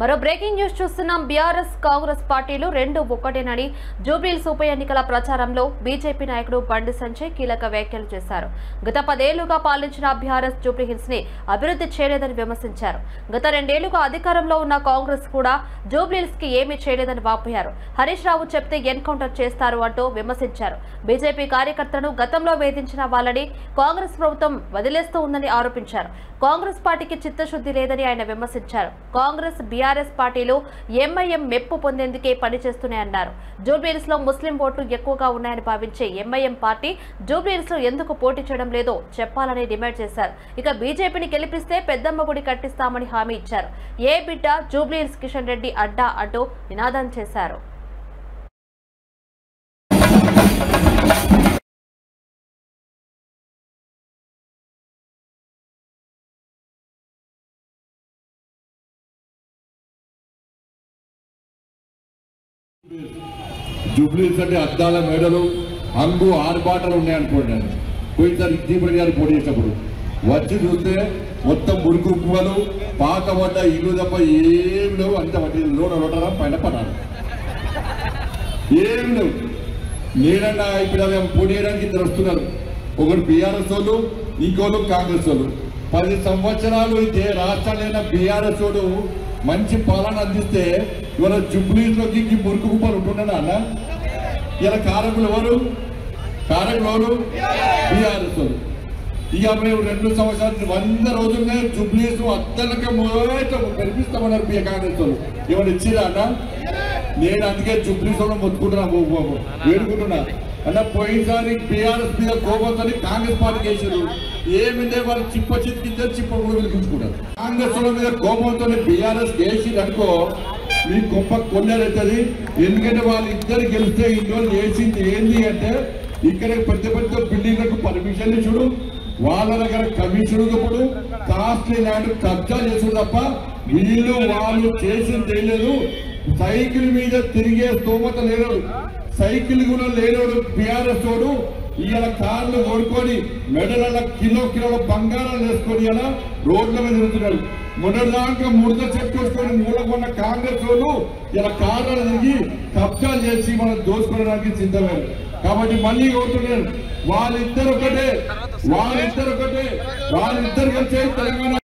మరో breaking news చూస్తున్నాం. BRS Congress పార్టీలు రెండు ఒక్కటేనని జూబ్లీహిల్స్ ఉప ఎన్నికల ప్రచారంలో బీజేపీ నాయకుడు బండి సంజయ్ కీలక వ్యాఖ్యలు చేశారు. గత 10 ఏళ్లుగా పాలించిన బీఆర్ఎస్ జూబ్లీహిల్స్ ని అభివృద్ధి చేయలేదని విమర్శించారు. గత 2 ఏళ్లుగా అధికారంలో ఉన్న కాంగ్రెస్ కూడా జూబ్లీహిల్స్ కి ఏమీ చేయలేదని వాపోయారు. హరీష్ రావు చెప్తే ఎన్కౌంటర్ చేస్తారు అంటూ విమర్శించారు. బీజేపీ కార్యకర్తలను గతంలో వేధించిన వాళ్ళని కాంగ్రెస్ ప్రభుత్వం వదిలేస్తూ ఉందని ఆరోపించారు. కాంగ్రెస్ పార్టీకి చిత్తశుద్ధి లేదని ఆయన విమర్శించారు. కాంగ్రెస్ బీఆర్ఎస్ పార్టీలు ఎంఐఎం మెప్పు పొందేందుకే పనిచేస్తున్నాయన్నారు. జూబ్లీహిల్స్ లో ముస్లిం ఓట్లు ఎక్కువగా ఉన్నాయని భావించే ఎంఐఎం పార్టీ జూబ్లీహిల్స్ లో ఎందుకు పోటీ చేయడం లేదో చెప్పాలని డిమాండ్ చేశారు. ఇక బీజేపీని గెలిపిస్తే పెద్దమ్మ గుడి కట్టిస్తామని హామీ ఇచ్చారు. ఏ బిడ్డ జూబ్లీహిల్స్ కిషన్ రెడ్డి అడ్డా అంటూ నినాదం చేశారు. జూబ్లీహిల్స్ అంటే అద్దాల మేడలు, హంగు ఆర్బాటలు ఉన్నాయనుకోండి. పోయినసారి దీపరెడ్డి గారు పోటీ చేసినప్పుడు వచ్చి చూస్తే మొత్తం మురుకు పువ్వులు పాకబడ్డ ఇల్లు తప్ప ఏం లేవు. అంత వాటి లోటరా పైన పడాలి ఏం లేవు. నేనన్నా ఇప్పుడు పోటీ చేయడానికి ఇద్దరు వస్తున్నారు. ఒకరు బీఆర్ఎస్ వాళ్ళు, ఇంకోళ్ళు కాంగ్రెస్ వాళ్ళు. 10 సంవత్సరాలు రాష్ట్రాలైన బీఆర్ఎస్ వాడు మంచి పాలన అందిస్తే ఇవాళ జూబ్లీహిల్స్లోకి మురుకు కుప్పలు ఉంటున్నాడా అన్న? ఇలా కారకులు ఎవరు? బీఆర్ఎస్ వాళ్ళు. ఇక మేము 2 సంవత్సరాలు 100 రోజులనే జూబ్లీహిల్స్ అద్దలకే కనిపిస్తామన్నారు కాంగ్రెస్ వాళ్ళు. ఏమైనా ఇచ్చిరా అన్న? నేను అందుకే జూబ్లీహిల్స్ వాళ్ళు మొత్తుకుంటున్నా, వేడుకుంటున్నా అన్న. పోయినసారి బీఆర్ఎస్ మీద కోపంతో కాంగ్రెస్ పార్టీకి వేసారు. ఏమింటే వాళ్ళు చిప్ప చితికించారు, చిప్ప కూడా పిలిపించుకుంటారు. కాంగ్రెస్ వాళ్ళ మీద కోపంతో బీఆర్ఎస్ వేసి అనుకో మీ గొప్ప కొన్నేరవుతుంది. ఎందుకంటే వాళ్ళు ఇద్దరు గెలిస్తే ఇంట్లో వేసింది ఏంది అంటే ఇక్కడ పెద్ద బిల్డింగ్లకు పర్మిషన్ ఇచ్చుడు, వాళ్ళ దగ్గర కమిషన్ ఇప్పుడు కాస్ట్లీ ల్యాండ్ కబ్జా చేసుడు తప్ప వీళ్ళు వాళ్ళు చేసింది తెలియదు. సైకిల్ మీద తిరిగే స్తోమత లేనోడు, సైకిల్ కూడా లేనోడు బీఆర్ఎస్ వాడు ఇవాళ కార్లు కొనుక్కొని మెడల కిలో బంగారాలు వేసుకొని ఇలా రోడ్ల మీద తిరుగుతున్నాడు. మొన్నటిదాకా ముడత చెట్టుకొని మూలకొన్న కాంగ్రెస్ వాళ్ళు ఇలా కార్లను తిరిగి కబ్జాలు చేసి మనం దోచుకోవడానికి సిద్ధమయ్యారు. కాబట్టి మళ్ళీ కోరుతున్నాను, వాళ్ళిద్దరు ఒకటే కలిసి తెలంగాణ